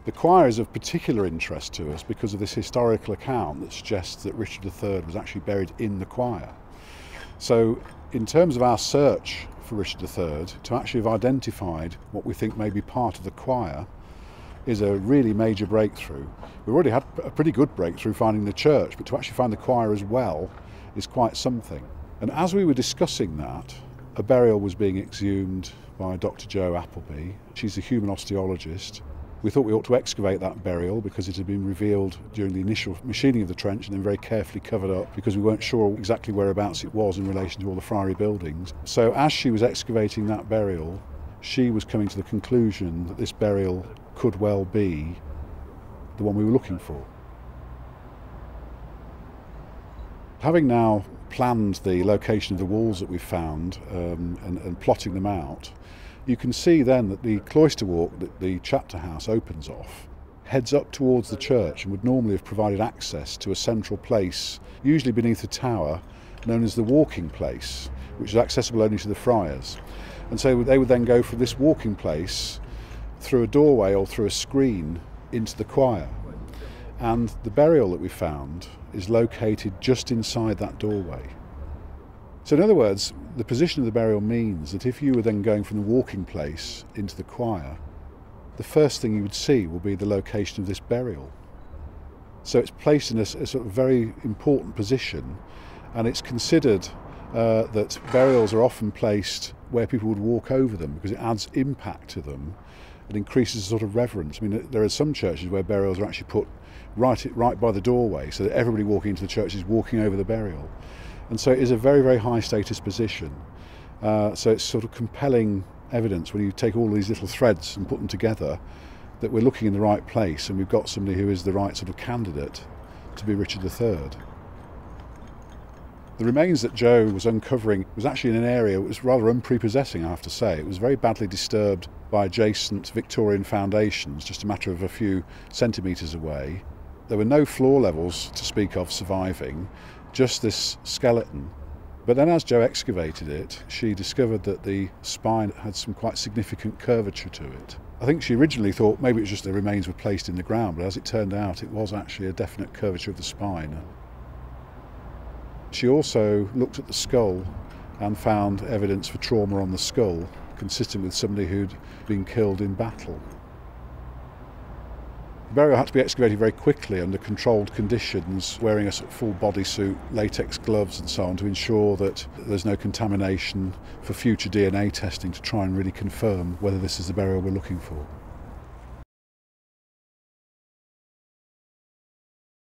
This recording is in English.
The choir is of particular interest to us because of this historical account that suggests that Richard III was actually buried in the choir. So in terms of our search for Richard III, to actually have identified what we think may be part of the choir is a really major breakthrough. We've already had a pretty good breakthrough finding the church, but to actually find the choir as well is quite something. And as we were discussing that, a burial was being exhumed by Dr. Jo Appleby. She's a human osteologist. We thought we ought to excavate that burial because it had been revealed during the initial machining of the trench and then very carefully covered up because we weren't sure exactly whereabouts it was in relation to all the friary buildings. So as she was excavating that burial, she was coming to the conclusion that this burial could well be the one we were looking for. Having now planned the location of the walls that we found and plotting them out, you can see then that the cloister walk that the chapter house opens off heads up towards the church and would normally have provided access to a central place, usually beneath a tower, known as the walking place, which is accessible only to the friars. And so they would then go from this walking place through a doorway or through a screen into the choir. And the burial that we found is located just inside that doorway. So in other words, the position of the burial means that if you were then going from the walking place into the choir, the first thing you would see will be the location of this burial. So it's placed in a sort of very important position, and it's considered that burials are often placed where people would walk over them because it adds impact to them and increases the sort of reverence. I mean, there are some churches where burials are actually put right by the doorway so that everybody walking into the church is walking over the burial. And so it is a very, very high status position. So it's sort of compelling evidence when you take all these little threads and put them together that we're looking in the right place and we've got somebody who is the right sort of candidate to be Richard III. The remains that Jo was uncovering was actually in an area that was rather unprepossessing, I have to say. It was very badly disturbed by adjacent Victorian foundations, just a matter of a few centimetres away. There were no floor levels to speak of surviving, just this skeleton. But then as Jo excavated it, she discovered that the spine had some quite significant curvature to it. I think she originally thought maybe it was just the remains were placed in the ground, but as it turned out, it was actually a definite curvature of the spine. She also looked at the skull and found evidence for trauma on the skull, consistent with somebody who'd been killed in battle. The burial had to be excavated very quickly under controlled conditions, wearing a sort of full bodysuit, latex gloves and so on to ensure that there's no contamination for future DNA testing to try and really confirm whether this is the burial we're looking for.